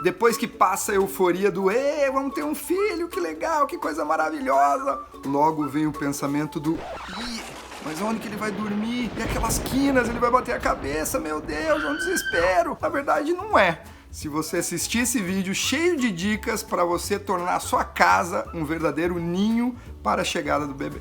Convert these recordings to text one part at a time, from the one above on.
Depois que passa a euforia do "Ê, vamos ter um filho, que legal, que coisa maravilhosa", logo vem o pensamento do "Ih, mas onde que ele vai dormir? E aquelas quinas, ele vai bater a cabeça, meu Deus, é um desespero". Na verdade, não é. Se você assistir esse vídeo cheio de dicas para você tornar a sua casa um verdadeiro ninho para a chegada do bebê.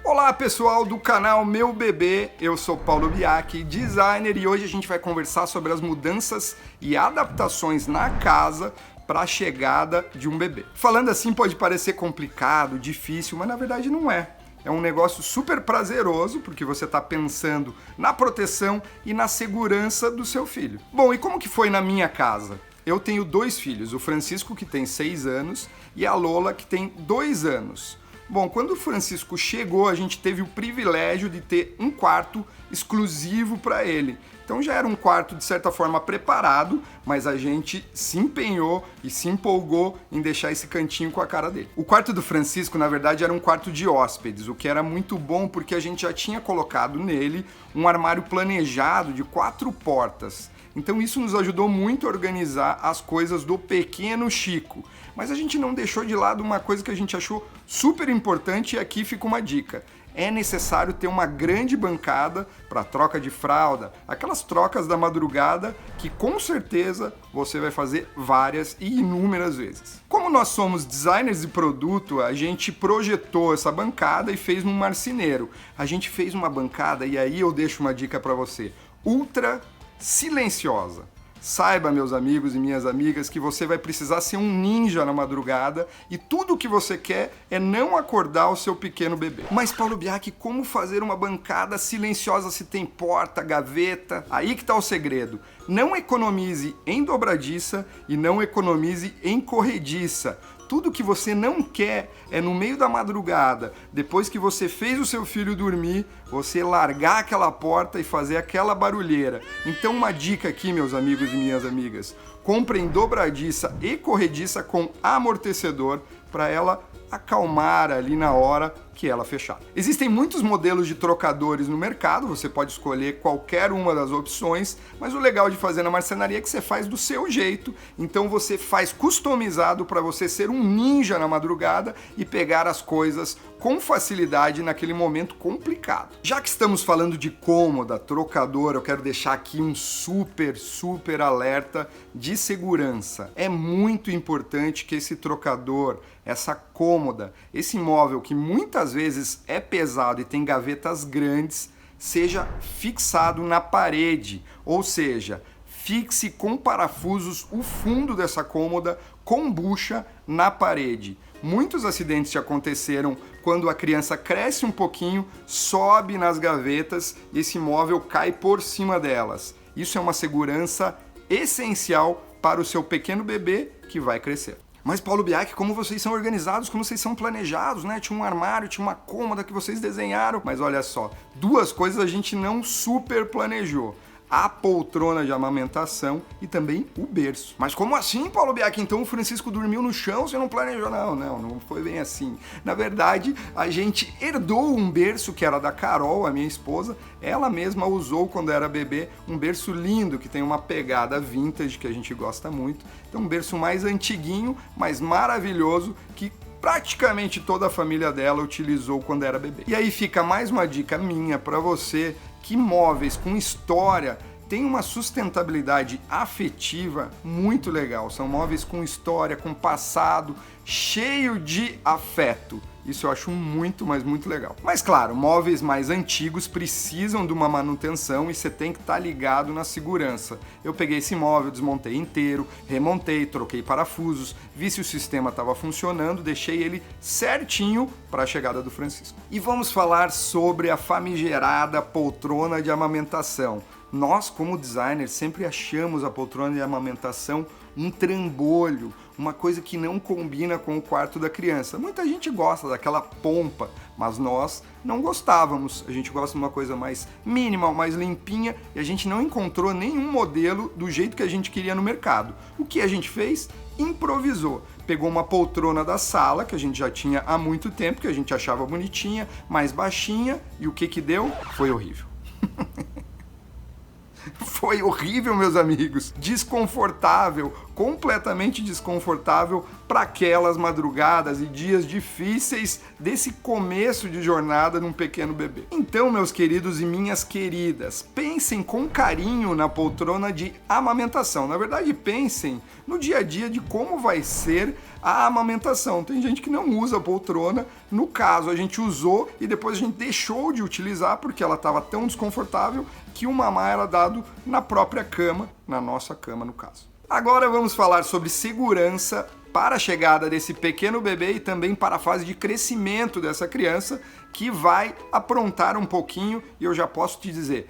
Olá pessoal do canal Meu Bebê, eu sou Paulo Biaki, designer, e hoje a gente vai conversar sobre as mudanças e adaptações na casa para a chegada de um bebê. Falando assim pode parecer complicado, difícil, mas na verdade não é. É um negócio super prazeroso, porque você está pensando na proteção e na segurança do seu filho. Bom, e como que foi na minha casa? Eu tenho 2 filhos, o Francisco, que tem 6 anos, e a Lola, que tem 2 anos. Bom, quando o Francisco chegou, a gente teve o privilégio de ter um quarto exclusivo para ele. Então já era um quarto, de certa forma, preparado, mas a gente se empenhou e se empolgou em deixar esse cantinho com a cara dele. O quarto do Francisco, na verdade, era um quarto de hóspedes, o que era muito bom porque a gente já tinha colocado nele um armário planejado de 4 portas. Então isso nos ajudou muito a organizar as coisas do pequeno Chico. Mas a gente não deixou de lado uma coisa que a gente achou super importante, e aqui fica uma dica. É necessário ter uma grande bancada para troca de fralda, aquelas trocas da madrugada que com certeza você vai fazer várias e inúmeras vezes. Como nós somos designers de produto, a gente projetou essa bancada e fez num marceneiro. A gente fez uma bancada, e aí eu deixo uma dica para você, ultra silenciosa. Saiba, meus amigos e minhas amigas, que você vai precisar ser um ninja na madrugada e tudo o que você quer é não acordar o seu pequeno bebê. Mas, Paulo Biaki, como fazer uma bancada silenciosa se tem porta, gaveta? Aí que tá o segredo. Não economize em dobradiça e não economize em corrediça. Tudo que você não quer é no meio da madrugada, depois que você fez o seu filho dormir, você largar aquela porta e fazer aquela barulheira. Então uma dica aqui, meus amigos e minhas amigas, comprem dobradiça e corrediça com amortecedor para ela acalmar ali na hora que ela fechar. Existem muitos modelos de trocadores no mercado, você pode escolher qualquer uma das opções, mas o legal de fazer na marcenaria é que você faz do seu jeito, então você faz customizado para você ser um ninja na madrugada e pegar as coisas com facilidade naquele momento complicado. Já que estamos falando de cômoda, trocador, eu quero deixar aqui um super alerta de segurança. É muito importante que esse trocador, essa cômoda, esse móvel que muitas vezes é pesado e tem gavetas grandes, seja fixado na parede, ou seja, fixe com parafusos o fundo dessa cômoda com bucha na parede. Muitos acidentes já aconteceram quando a criança cresce um pouquinho, sobe nas gavetas e esse móvel cai por cima delas. Isso é uma segurança essencial para o seu pequeno bebê que vai crescer. Mas, Paulo Biaki, como vocês são organizados, como vocês são planejados, né? Tinha um armário, tinha uma cômoda que vocês desenharam. Mas olha só, 2 coisas a gente não super planejou. A poltrona de amamentação e também o berço. Mas como assim, Paulo Biaki? Então o Francisco dormiu no chão, você não planejou? Não foi bem assim. Na verdade, a gente herdou um berço que era da Carol, a minha esposa. Ela mesma usou quando era bebê, um berço lindo, que tem uma pegada vintage, que a gente gosta muito. Então um berço mais antiguinho, mas maravilhoso, que praticamente toda a família dela utilizou quando era bebê. E aí fica mais uma dica minha para você, que móveis com história têm uma sustentabilidade afetiva muito legal. São móveis com história, com passado, cheio de afeto. Isso eu acho muito, mas muito legal. Mas claro, móveis mais antigos precisam de uma manutenção e você tem que estar ligado na segurança. Eu peguei esse móvel, desmontei inteiro, remontei, troquei parafusos, vi se o sistema estava funcionando, deixei ele certinho para a chegada do Francisco. E vamos falar sobre a famigerada poltrona de amamentação. Nós, como designers, sempre achamos a poltrona de amamentação um trambolho, uma coisa que não combina com o quarto da criança. Muita gente gosta daquela pompa, mas nós não gostávamos. A gente gosta de uma coisa mais minimal, mais limpinha, e a gente não encontrou nenhum modelo do jeito que a gente queria no mercado. O que a gente fez? Improvisou. Pegou uma poltrona da sala, que a gente já tinha há muito tempo, que a gente achava bonitinha, mais baixinha, e o que deu? Foi horrível. Foi horrível, meus amigos. Desconfortável, completamente desconfortável para aquelas madrugadas e dias difíceis desse começo de jornada num pequeno bebê. Então, meus queridos e minhas queridas, pensem com carinho na poltrona de amamentação. Na verdade, pensem no dia a dia de como vai ser a amamentação. Tem gente que não usa a poltrona. No caso, a gente usou e depois a gente deixou de utilizar porque ela estava tão desconfortável que o mamar era dado na própria cama, na nossa cama no caso. Agora vamos falar sobre segurança para a chegada desse pequeno bebê e também para a fase de crescimento dessa criança que vai aprontar um pouquinho e eu já posso te dizer,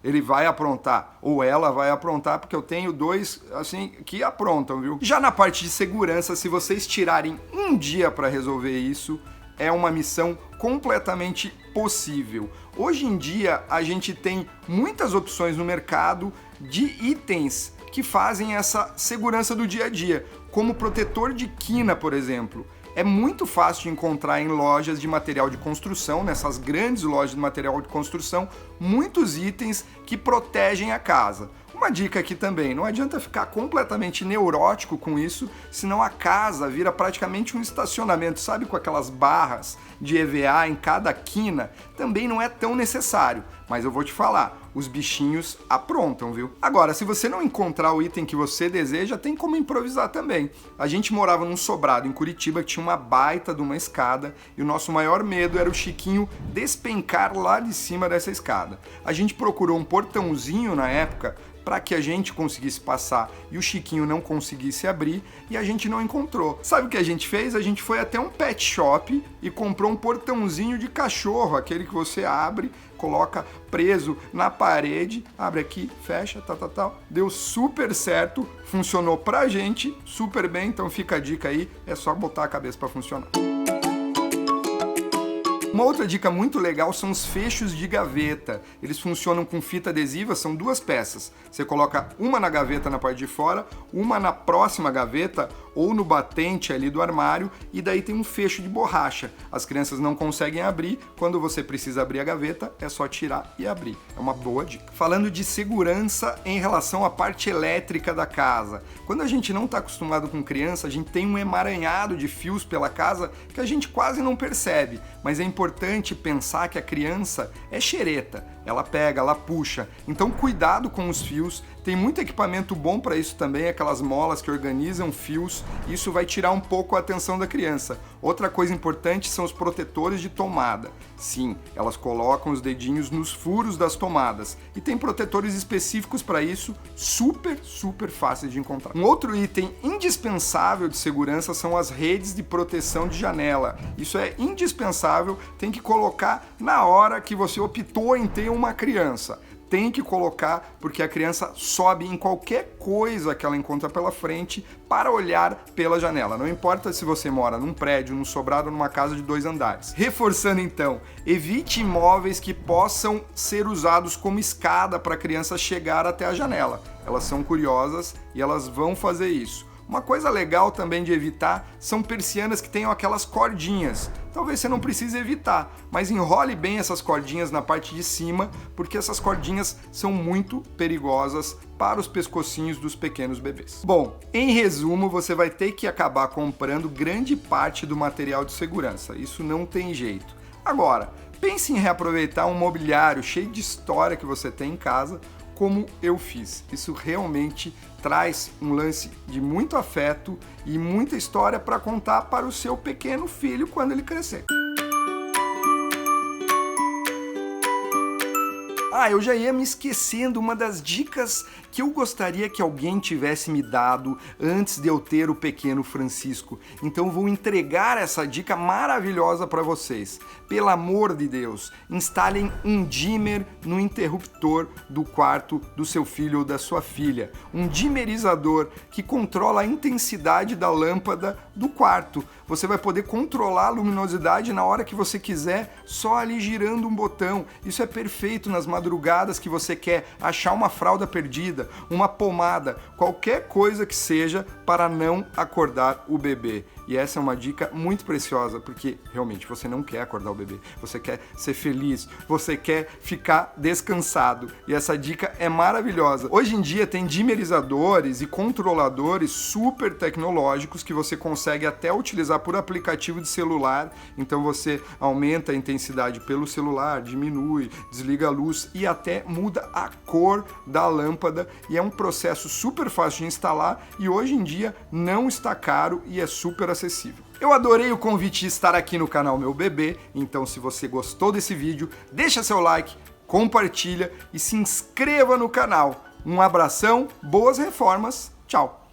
ele vai aprontar, ou ela vai aprontar, porque eu tenho dois, assim, que aprontam, viu? Já na parte de segurança, se vocês tirarem um dia para resolver isso, é uma missão completamente possível. Hoje em dia, a gente tem muitas opções no mercado de itens que fazem essa segurança do dia a dia, como protetor de quina, por exemplo. É muito fácil de encontrar em lojas de material de construção, nessas grandes lojas de material de construção, muitos itens que protegem a casa. Uma dica aqui também, não adianta ficar completamente neurótico com isso, senão a casa vira praticamente um estacionamento, sabe, com aquelas barras de EVA em cada quina, também não é tão necessário, mas eu vou te falar, os bichinhos aprontam, viu? Agora, se você não encontrar o item que você deseja, tem como improvisar também. A gente morava num sobrado em Curitiba que tinha uma baita de uma escada e o nosso maior medo era o Chiquinho despencar lá de cima dessa escada. A gente procurou um portãozinho na época para que a gente conseguisse passar e o Chiquinho não conseguisse abrir e a gente não encontrou. Sabe o que a gente fez? A gente foi até um pet shop e comprou um portãozinho de cachorro, aquele que você abre, coloca preso na parede, abre aqui, fecha, tal. Deu super certo, funcionou pra gente super bem, então fica a dica aí, é só botar a cabeça para funcionar. Uma outra dica muito legal são os fechos de gaveta. Eles funcionam com fita adesiva, são duas peças. Você coloca uma na gaveta na parte de fora, uma na próxima gaveta ou no batente ali do armário e daí tem um fecho de borracha. As crianças não conseguem abrir, quando você precisa abrir a gaveta é só tirar e abrir. É uma boa dica. Falando de segurança em relação à parte elétrica da casa. Quando a gente não está acostumado com criança, a gente tem um emaranhado de fios pela casa que a gente quase não percebe, mas é importante pensar que a criança é xereta, ela pega, ela puxa, então cuidado com os fios, tem muito equipamento bom para isso também, aquelas molas que organizam fios, isso vai tirar um pouco a atenção da criança. Outra coisa importante são os protetores de tomada. Sim, elas colocam os dedinhos nos furos das tomadas e tem protetores específicos para isso, super fáceis de encontrar. Um outro item indispensável de segurança são as redes de proteção de janela. Isso é indispensável, tem que colocar na hora que você optou em ter uma criança. Tem que colocar, porque a criança sobe em qualquer coisa que ela encontra pela frente para olhar pela janela. Não importa se você mora num prédio, num sobrado ou numa casa de 2 andares. Reforçando então, evite imóveis que possam ser usados como escada para a criança chegar até a janela. Elas são curiosas e elas vão fazer isso. Uma coisa legal também de evitar são persianas que tenham aquelas cordinhas. Talvez você não precise evitar, mas enrole bem essas cordinhas na parte de cima, porque essas cordinhas são muito perigosas para os pescocinhos dos pequenos bebês. Bom, em resumo, você vai ter que acabar comprando grande parte do material de segurança. Isso não tem jeito. Agora, pense em reaproveitar um mobiliário cheio de história que você tem em casa, como eu fiz. Isso realmente traz um lance de muito afeto e muita história para contar para o seu pequeno filho quando ele crescer. Eu já ia me esquecendo, uma das dicas que eu gostaria que alguém tivesse me dado antes de eu ter o pequeno Francisco. Então vou entregar essa dica maravilhosa para vocês. Pelo amor de Deus, instalem um dimmer no interruptor do quarto do seu filho ou da sua filha. Um dimmerizador que controla a intensidade da lâmpada do quarto. Você vai poder controlar a luminosidade na hora que você quiser, só ali girando um botão. Isso é perfeito nas madrugadas madrugadas que você quer achar uma fralda perdida, uma pomada, qualquer coisa que seja para não acordar o bebê. E essa é uma dica muito preciosa, porque realmente você não quer acordar o bebê, você quer ser feliz, você quer ficar descansado. E essa dica é maravilhosa. Hoje em dia tem dimerizadores e controladores super tecnológicos que você consegue até utilizar por aplicativo de celular. Então você aumenta a intensidade pelo celular, diminui, desliga a luz e até muda a cor da lâmpada. E é um processo super fácil de instalar e hoje em dia não está caro e é super acessível. Eu adorei o convite de estar aqui no canal Meu Bebê, então se você gostou desse vídeo, deixa seu like, compartilha e se inscreva no canal. Um abração, boas reformas, tchau!